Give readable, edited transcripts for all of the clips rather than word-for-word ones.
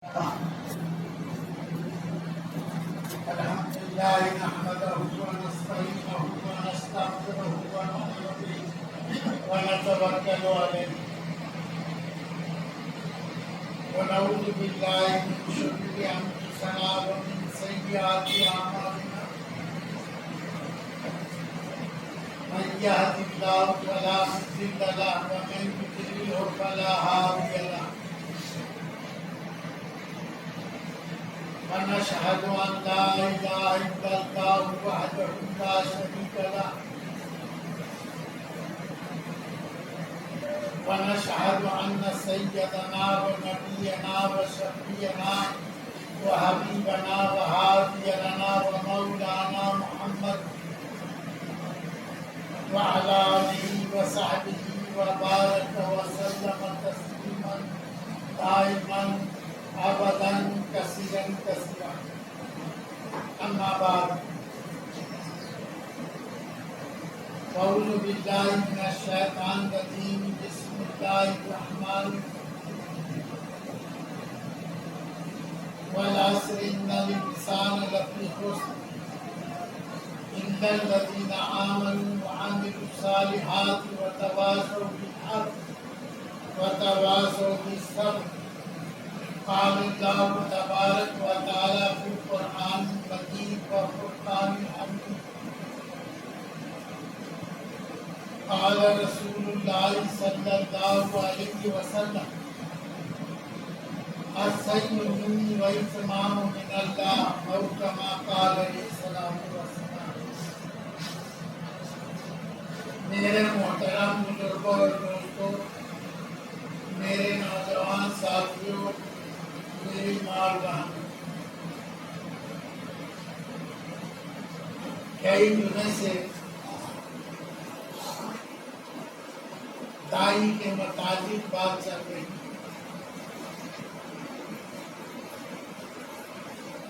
الحمد لله نحمده ونستعينه ونستغفره ونؤمن به ونتوكل عليه ونعوذ بالله من شرور انفسنا ومن سيئات اعمالنا من يهد الله فلا مضل له ومن يضلل فلا هادي له ونشهد أن لا إله إلا الله وحده لا شريك له ونشهد أن سيدنا ونبينا وشفيعنا وحبيبنا وهادي لنا ومولانا محمد وعلى آله وصحبه وبارك وسلم تسليما دائما ابدا كثيرا كثيرا اما بعد اعوذ بالله من الشيطان الرجيم بسم الله الرحمن الرحيم والعصر ان الانسان لفي خسر الا الذين امنوا وعملوا الصالحات وتواصوا بالحق وتواصوا بالصبر قال الله تبارك وتعالى في القرآن المجيد والفرقان الحميد قال رسول الله صلى الله عليه وسلم الصيام مني والإتمام من الله أو كما قال عليه الصلاة والسلام. میرے محترم بزرگوں اور دوستوں، میرے نوجوان ساتھیوں، میری ماں بہن، کئی دنوں سے دائی کے متعلق بات چل رہی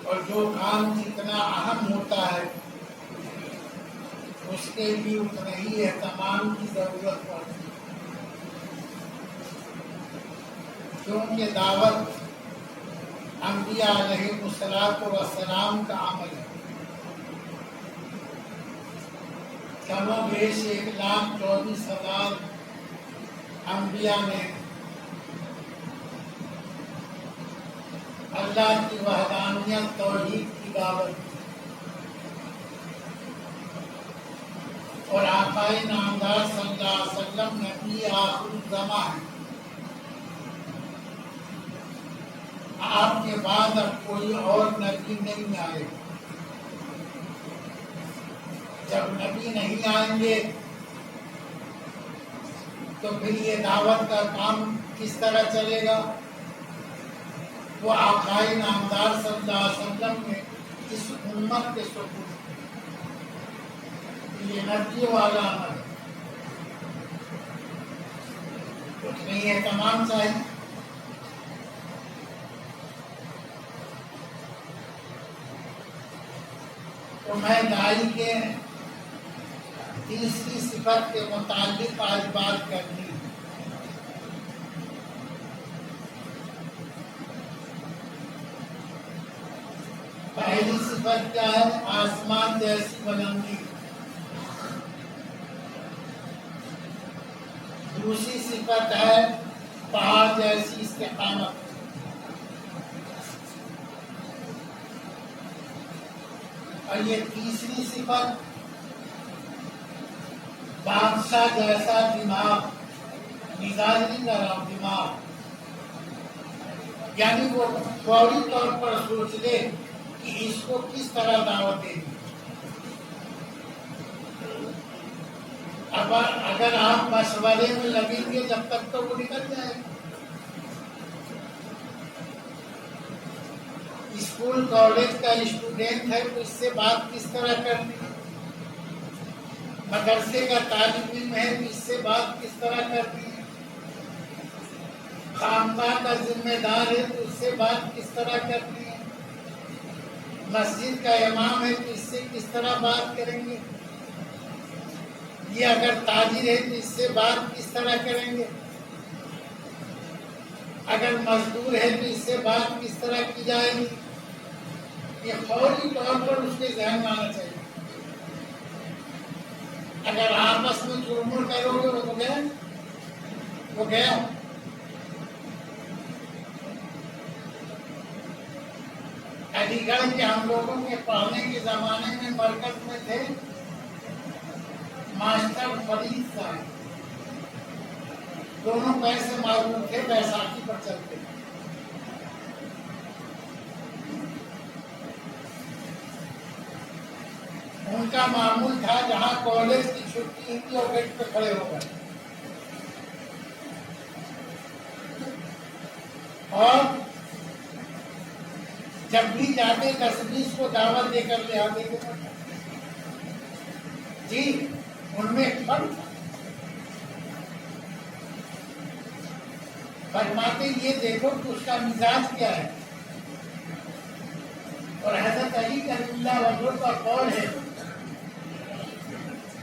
اور جو کام جتنا اہم ہوتا ہے اس کے بھی اتنے ہی اہتمام کی ضرورت پڑتی ہے، کیونکہ دعوت انبیاء علیہ السلام کا عمل ہے۔ کم و بیش 1,24,000 انبیاء نے اللہ کی وحدانیت توحید کی دعوت دی اور آقا نامدار صلی اللہ علیہ وسلم نبی آخر الزماں ہے۔ آپ کے بعد اب کوئی اور نبی نہیں آئے۔ جب نبی نہیں آئیں گے تو پھر یہ دعوت کا کام کس طرح چلے گا؟ وہ آقا نامدار صلی اللہ علیہ وسلم نے اس امت کے سپرد یہ نبی والا عمل ہے، کچھ نہیں اہتمام چاہیے۔ تو میں دائی کے تیسری صفت کے متعلق آج بات کرنی ہے۔ پہلی صفت کیا ہے؟ آسمان جیسی بلندی۔ دوسری صفت ہے پہاڑ جیسی استقامت۔ اور یہ تیسری صفت بادشاہ جیسا دماغ، مزاج نہیں کر رہا ہوں، دماغ، یعنی وہ فوری طور پر سوچ لے کہ اس کو کس طرح دعوت دینی۔ اگر آپ مشورے میں لگیں گے جب تک تو وہ نکل جائے گا۔ اسکول کالج کا اسٹوڈنٹ ہے تو اس سے بات کس طرح کرنی ہے؟ مدرسے کا طالب علم ہے تو اس سے بات کس طرح کرنی ہے؟ خانقاہ کا ذمہ دار ہے تو اس سے بات کس طرح کرنی ہے؟ مسجد کا امام ہے تو اس سے کس طرح بات کریں گے؟ یہ اگر تاجر ہے تو اس سے بات کس طرح کریں گے؟ اگر مزدور ہے تو اس سے بات کس طرح کی جائے گی، یہ فوری طور پر اس کے ذہن میں آنا چاہیے۔ اگر آپس میں چرمر کرو گے وہ گیا۔ علی گڑھ کے ہم لوگوں کے پڑھنے کے زمانے میں مرکز میں تھے ماسٹر فرید صاحب، دونوں پیسے معلوم تھے، بیساکھی پر چلتے۔ ان کا معمول تھا جہاں کالج کی چھٹی ہوئی اور گیٹ پہ کھڑے ہو گئے، اور جب بھی جاتے 10-20 کو دعوت دے کر لے آتے تھے۔ جی ان میں ایک فرق تھا۔ فرماتے یہ دیکھو کہ اس کا مزاج کیا ہے، اور حضرت علی کریم اللہ وجہ کا قول ہے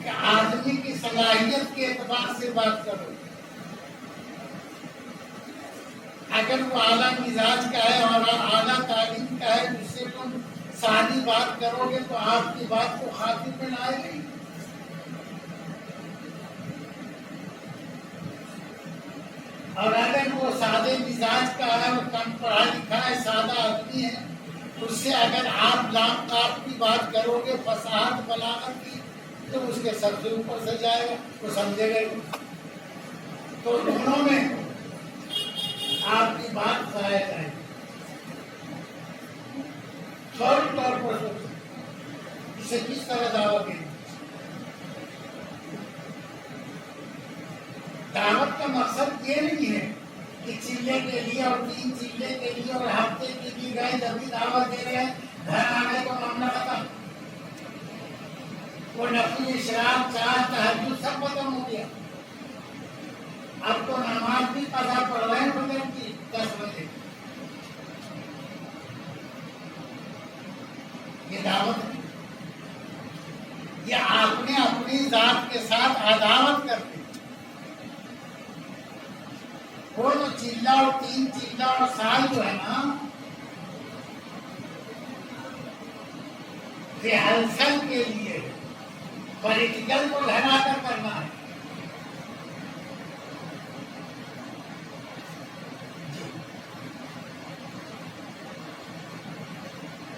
کہ آدمی کی صلاحیت کے اعتبار سے بات کرو۔ اگر وہ اعلیٰ مزاج کا ہے اور اعلیٰ تعلیم کا ہے، جس سے تم سادی بات کرو گے تو آپ کی بات کو خاطر میں نہ آئے گی۔ اور اگر وہ سادے مزاج کا ہے، وہ کم پڑھا لکھا ہے، سادہ آدمی ہے، اس سے اگر آپ لام کاپ کی بات کرو گے، فصاحت بلاغت کی، تو اس کے سر سے اوپر سے جائے گا، وہ سمجھے گا۔ تو دونوں میں آپ کی بات ضائع ہے۔ فوری طور پر سوچیں اسے کس طرح دعوت دیں۔ دعوت کا مقصد یہ نہیں ہے کہ چلے کے لیے اور 3 چلے کے لیے اور ہفتے کے لیے گئے جب بھی دعوت دے رہے ہیں، گھر آنے کو معاملہ ختم، وہ نفل اشراق چاہ تہجد سب ختم ہو گیا۔ اب تو نماز بھی قضا پڑھ رہے ہیں فجر کی 10 بجے۔ یہ دعوت ہے، یہ آپ نے اپنی ذات کے ساتھ عداوت کر دی۔ وہ جو چلہ اور 3 چلہ اور سال جو ہے نا، ریہرسل کے لیے پریکٹیکل کو لہرا کر کرنا ہے۔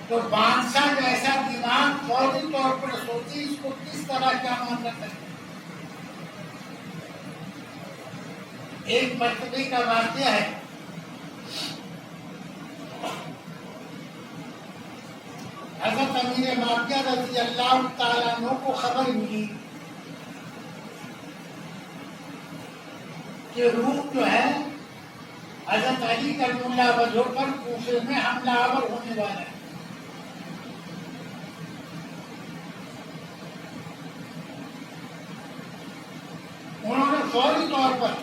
تو بادشاہ جیسا دماغ فوری طور پر سوچی اس کو کس طرح کیا مطلب ہے۔ ایک مرتبے کا واقعہ ہے، حضرت امیر معاویہ رضی اللہ تعالیٰ عنہ کو خبر ملی کہ روم جو ہے حضرت علی کریم اللہ وجہ پر کوفے میں حملہ آور ہونے والا ہے۔ انہوں نے فوری طور پر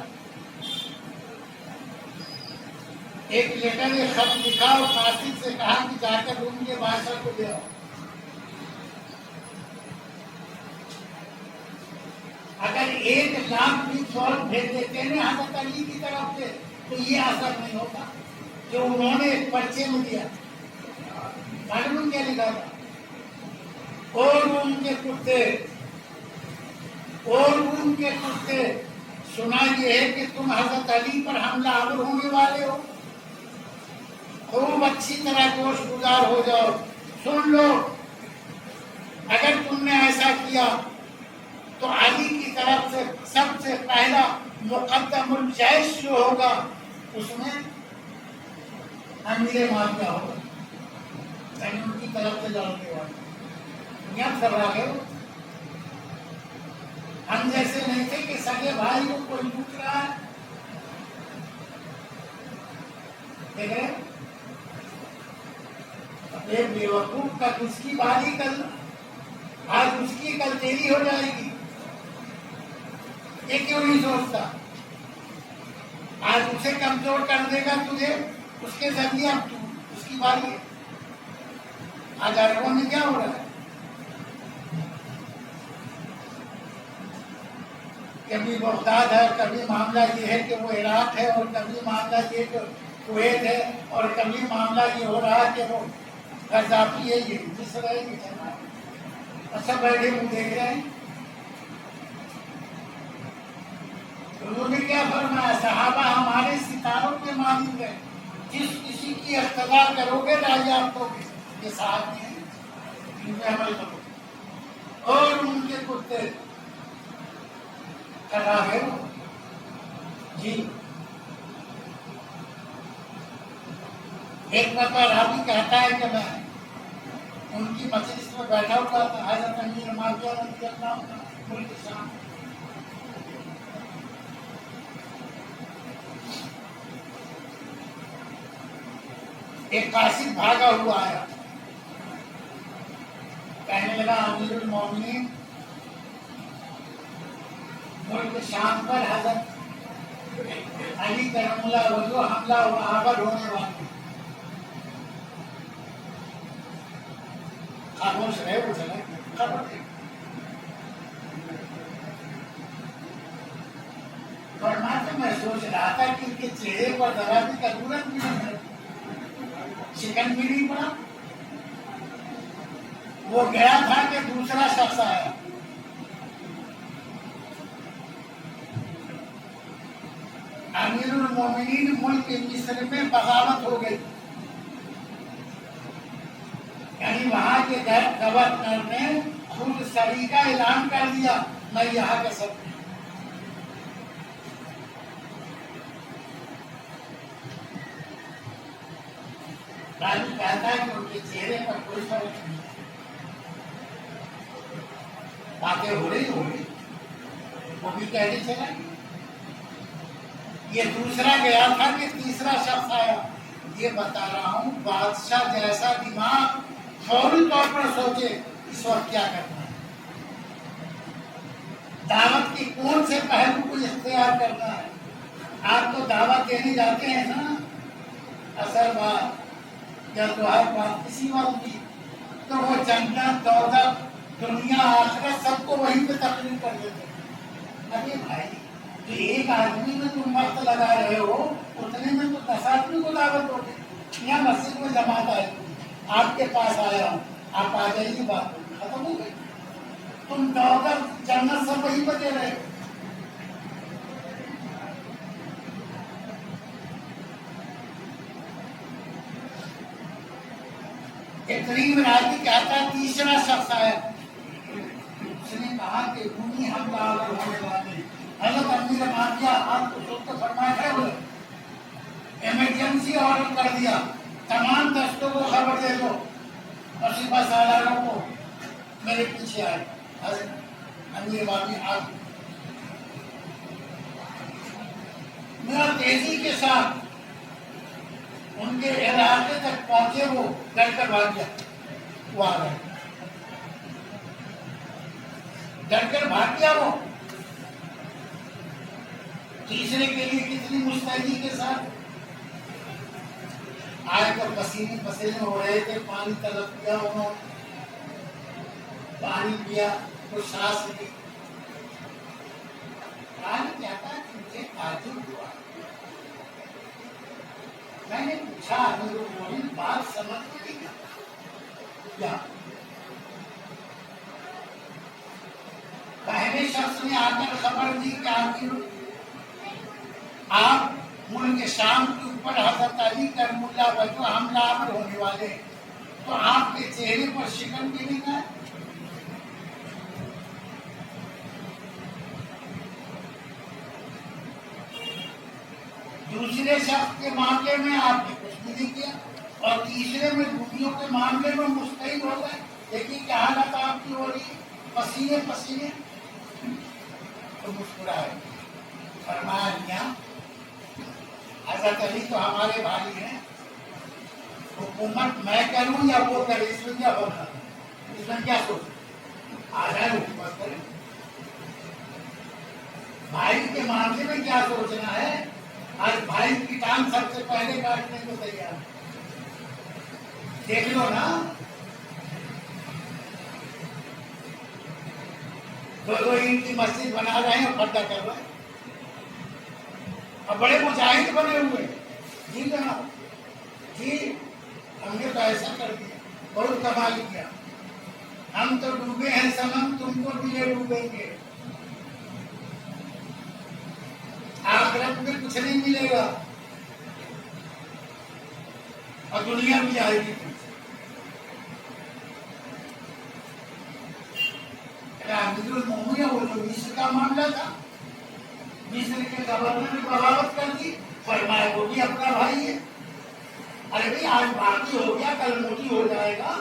ایک لیٹر خط لکھا اور قاصد سے کہا کہ جا کر روم کے بادشاہ کو دے آؤ۔ اگر 1 لاکھ بھی فوج بھیج دیتے ہیں حضرت علی کی طرف سے تو یہ اثر نہیں ہوتا جو انہوں نے ایک پرچے میں دیا۔ معلوم کیا لکھا تھا؟ اور روم کے کتے، اور روم کے کتے، سنا یہ ہے کہ تم حضرت علی پر حملہ آور ہونے والے ہو، خوب اچھی طرح گوش گزار ہو جاؤ، سن لو، اگر تم نے ایسا کیا تو علی کی طرف سے سب سے پہلا مقدم الجیش جو ہوگا اس میں امیر معاویہ ہوگا، یعنی ان کی طرف سے لڑنے والا۔ دنیا گھبرا گئے، ہم جیسے نہیں تھے کہ سگے بھائی کو کوئی لوٹ رہا ہے، دیکھ رہے ایک بیوقوف کا اس کی باری کل آج اس کی کل تیری ہو جائے گی، یہ کیوں نہیں سوچتا؟ آج اسے کمزور کر دے گا تجھے، اس کے ذریعے اب تو اس کی باری ہے۔ آج عربوں میں کیا ہو رہا ہے؟ کبھی بغداد ہے، کبھی معاملہ یہ ہے کہ وہ عراق ہے، اور کبھی معاملہ یہ کہ کویت ہے اور کبھی معاملہ یہ ہو رہا ہے کہ وہ قذافی ہے یہ مصر ہے یہ چلنا ہے. اچھا بیٹھے وہ دیکھ رہے ہیں. انہوں نے کیا فرمایا صحابہ ہمارے ستاروں کے مانند ہیں جس کسی کی اقتدا کرو گے راجیاب کو یہ صحابی ہیں ان پہ عمل کرو اور ان کے کتے کرا ہے جی. ایک مرتبہ راوی کہتا ہے کہ میں ان کی مجلس میں بیٹھا ہوا تھا حضرت امیر معاویہ رضی اللہ عنہ ملک شام. ایک قاصد بھاگا ہوا آیا کہنے لگا امیر المومنین ملک شام پر حضرت علی کرم اللہ وجہ حملہ و آور ہونے والی. خاموش رہے وہ چلے خبر تھی. فرماتے میں سوچ رہا تھا کہ ان کے چہرے پر ذرا بھی ضرورت بھی نہیں ہے شکن بھی نہیں پڑا. وہ گیا تھا کہ دوسرا شخص آیا. امیر المومنین ملک مصر میں بغاوت ہو گئی. یعنی وہاں کے گورنر نے خود سری کا اعلان کر دیا میں یہاں کا سب. راجو کہتا ہے کہ ان کے چہرے پر کوئی فرق نہیں. باتیں ہو رہی وہ بھی کہنے چلا. یہ دوسرا گیا تھا کہ تیسرا شخص آیا. یہ بتا رہا ہوں بادشاہ جیسا دماغ فوری طور پر سوچے اس وقت کیا کرنا ہے. دعوت کی کون سے پہلو کو اختیار کرنا ہے. آپ تو دعوت دینے جاتے ہیں نا اصل بات یا تو ہر بات کسی وقت کی تو وہ جنت دولت دنیا آخرت سب کو وہیں پہ تقریر کر دیتے. ارے بھائی تو ایک آدمی میں تم وقت لگا رہے ہو اتنے میں تو 10 آدمی کو دعوت دو گے. یہاں مسجد میں جماعت آئی آپ کے پاس آیا ہوں آپ آ جائیے بات ختم ہو گئی. تم دولت جنت سب وہیں پہ دے رہے ہو. ایک قریب راضی کہتا ہے تیسرا شخص آیا. اس نے کہا کہ رومی حملہ ہونے والے ہیں. حضرت امیر معاویہ آپ کو سب کو فرمایا ہے وہ ایمرجنسی آرڈر کر دیا تمام دستوں کو خبر دے دو اور سپہ سالاروں کو میرے پیچھے آئے. حضرت امیر معاویہ آپ میرا تیزی کے ساتھ ان کے علاقے تک پہنچے. وہ ڈر کر بھاگ گیا. وہ آ گئے ڈر کر بھاگ گیا. وہ تیسرے کے لیے کتنی مستعدی کے ساتھ آئے کر پسینے پسینے ہو رہے تھے. پانی طلب کیا انہوں پانی پیا تو سانس لی. پانی کہتا ہے کہ مجھے تعجب ہوا. میں نے پوچھا امیر بات سمجھ میں نہیں کیا. پہلے شخص نے آ کر خبر دی کہ آپ ملک شام کے اوپر حضرت علی کرم اللہ وجہ حملہ آور ہونے والے ہیں تو آپ کے چہرے پر شکن بھی نہیں ہے. دوسرے شخص کے معاملے میں آپ نے کچھ بھی نہیں کیا اور تیسرے میں دوسروں کے معاملے میں مستعد ہو گئے. دیکھیے کیا حالت آپ کی ہو رہی ہے پسینے پسینے. تو مسکرائے فرمایا میاں حضرت علی تو ہمارے بھائی ہیں. حکومت میں کروں یا وہ کرے اس میں کیا ہونا اس میں کیا سوچ آ جائے حکومت کرے. بھائی کے معاملے میں کیا سوچنا ہے. آج بھائی کی ٹانگ سب سے پہلے کاٹنے کو تیار ہے. دیکھ لو نا دو اینٹ کی مسجد بنا رہے ہیں اور پردہ کر رہے ہیں اور بڑے مجاہد بنے ہوئے جی جناب جی ہم نے تو ایسا کر دیا، بہت کمال کیا، ہم تو ڈوبے ہیں صنم، تم کو بھی لے ڈوبیں گے، آخرت میں کچھ نہیں ملے گا اور دنیا بھی جائے گی۔ امیر المومنین وہ جو مصر کا معاملہ تھا، مصر کے گورنر نے بغاوت کر دی، فرمایا وہ بھی اپنا بھائی ہے۔ ارے بھائی آج باقی ہو گیا، کل موٹی ہو جائے گا،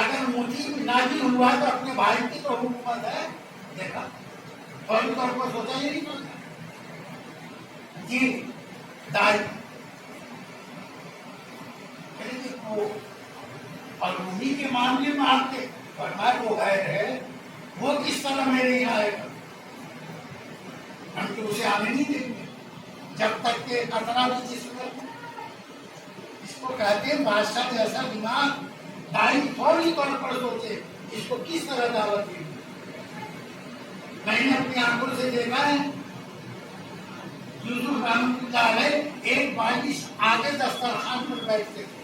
اگر موٹی نازل ہوا تو اپنے بھائی کی تو حکومت ہے۔ دیکھا فوری طور پر سوچا یہ نہیں پڑتا جی دائی اور انہی کے معاملے میں آپ کے فرمایا وہ غیر ہے، وہ کس طرح میرے یہاں آئے گا؟ ہم تو اسے آنے نہیں دیں گے جب تک کہ قطرہ بھی جسم میں۔ اس کو کہتے ہیں بادشاہ جیسا دماغ، دائی فوری طور پر سوچے اس کو کس طرح دعوت دی۔ میں نے اپنی آنکھوں سے دیکھا ہے یوسف رحمۃ اللہ علیہ ایک بارش آگے دسترخوان پر بیٹھتے تھے،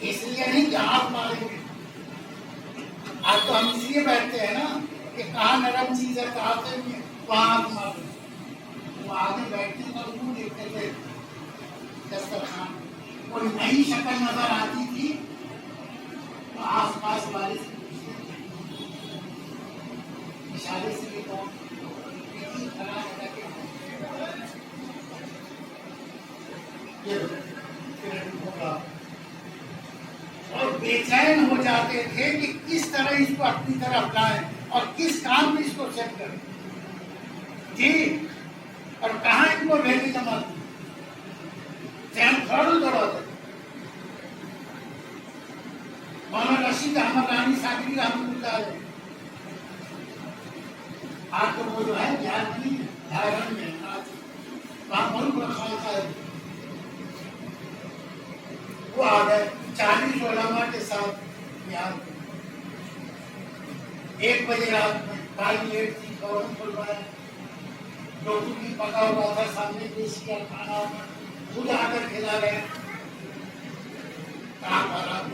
اس لیے نہیں کہ ہاتھ ماریں گے، آج تو ہم اس لیے بیٹھتے ہیں نا کہ کہاں نرم چیز ہے کہاں سے بھی وہاں ہاتھ ماریں۔ وہ آگے بیٹھتے تو وہ دیکھتے تھے دسترخوان، کوئی نئی شکل نظر آتی تھی تو آس پاس والے سے پوچھتے تھے، اشارے سے یہ کون اور بے چین ہو جاتے تھے کہ کس طرح اس کو اپنی طرف لائیں اور کس کام میں اس کو سیٹ کریں جی، اور کہاں ان کو بھیجے جمع فوراً دوڑاتے تھے۔ مولانا رشید احمد رانی صاحبی رحمۃ اللہ علیہ آج تو وہ جو ہے بہار میں جھارکھنڈ میں وہاں ملک رکھا ہے، وہ آ گئے 40 علماء کے ساتھ بہار میں۔ 1 بجے رات میں کال لیٹ تھی، فوراً کھلوایا، روٹی بھی پکا ہوا تھا سامنے، پیش کیا کھانا، خود آ کر کھلا گئے، کام آرام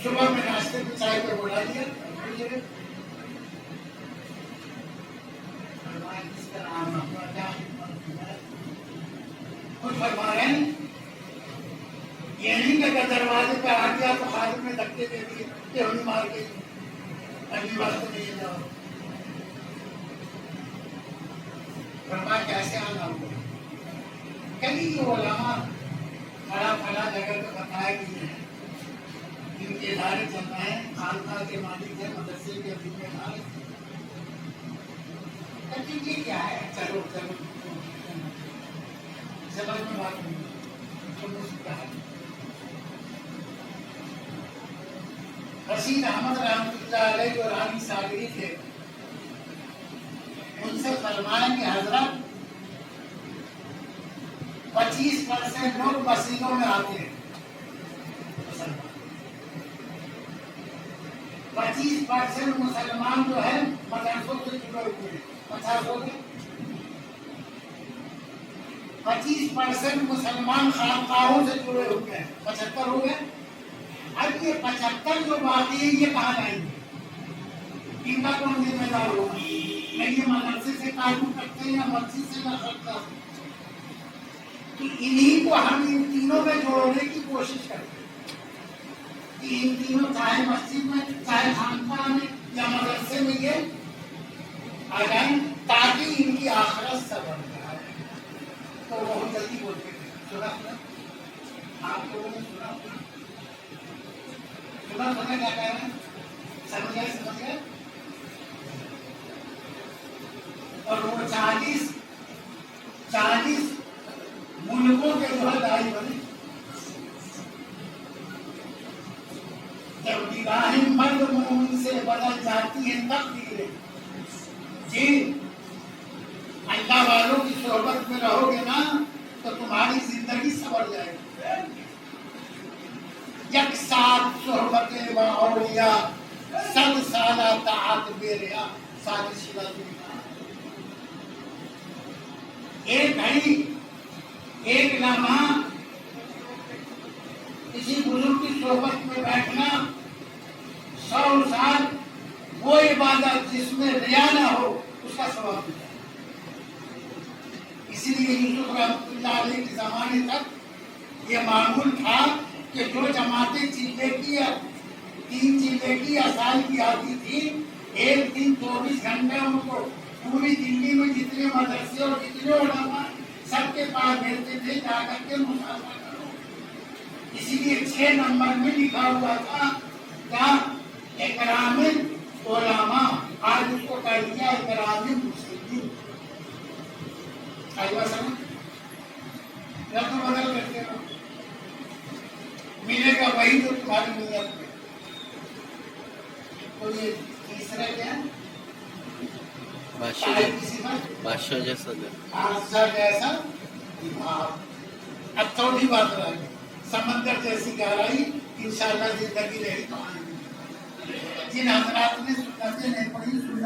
صبح میں ناشتے میں چائے پہ بلا دیا، کچھ فرما رہے ہیں یہ نہیں کہ دروازے پہ آ گیا تو خادم میں دھکے دے دیے کہ ہم مار کے اگلی بار تو نہیں جاؤ، فرمایا کیسے آنا ہوگا؟ کبھی یہ علماء کھڑا جگہ پہ بتایا کہ ہیں ان کے ادارے چل رہے ہیں، خانقاہ کے مالک ہیں، مدرسے کے ذمہ دار ہیں، یہ کیا ہے؟ چلو چلو سمجھ میں بات نہیں کیا ہے۔ رشید احمد رحمۃ اللہ علیہ جو رانی صابری تھے، ان سے فرمایا کہ حضرت 25% لوگ مسجدوں میں آتے ہیں، 25% مسلمان جو ہے مدرسوں سے جڑے ہوئے ہیں، 50 ہو گئے، 25% مسلمان خانقاہوں سے جڑے ہوئے ہیں، 75 ہو گئے۔ اب یہ 75 جو باقی ہے یہ کہاں جائیں گے؟ ان کا کون ذمہ دار ہوگا؟ میں یہ مدرسے سے تعلق کرتے ہیں یا مسجد سے نہ کرتا ہوں، تو انہی کو ہم ان تینوں میں جوڑنے کی کوشش کرتے ہیں کہ ان تینوں چاہے مسجد میں چاہے خانقاہ میں یا مدرسے میں یہ آ جائیں تاکہ ان کی آخرت سبر جائے۔ تو بہت جلدی بولتے تھے، سنا آپ لوگوں نے سنا کیا کہہ رہے ہیں؟ سمجھ گئے؟ اور وہ 40 ملکوں کے جو ہے دائی بنے، جب نگاہیں مرد مومن سے بدل جاتی ہیں تقدیریں جی، اللہ والوں کی صحبت میں رہو گے نا تو تمہاری زندگی سنور جائے گی۔ یک ساتھ صحبت با اولیاء، 100 سالہ طاعت بے ریا، سازش ایک گھڑی ایک لمحہ کسی بزرگ کی صحبت میں بیٹھنا 100 سال وہ عبادت جس میں ریا نہ ہو اس کا ثواب ملتا ہے۔ اسی لیے یوسف رحمۃ اللہ علیہ کے زمانے تک یہ معمول تھا کہ جو جماعتیں چیلے کی یا 3 چیلے کی یا سال کی آتی تھی، ایک دن 24 گھنٹے ان کو پوری دلی میں جتنے مدرسے اور جتنے علماء سب کے پاس بھیجتے تھے، جا کر کے مشاہدہ کرو۔ اسی لیے 6 نمبر میں لکھا ہوا تھا کیا؟ اکرام علماء، آج اس کو کہہ دیا اکرام مسلمین۔ آئی بات سمجھ؟ یا تو بدل کرتے ہو، ملے گا وہی جو تمہاری نیت میں۔ تو یہ تیسرا کیا ہے؟ بادشاہ جیسا جیسا دماغ۔ اب چوتھی بات رہ گئی، سمندر جیسی گہرائی، انشاءاللہ زندگی رہی تو آئیں گے۔ جن حضرات نے سنتیں نہیں پڑھی، سنت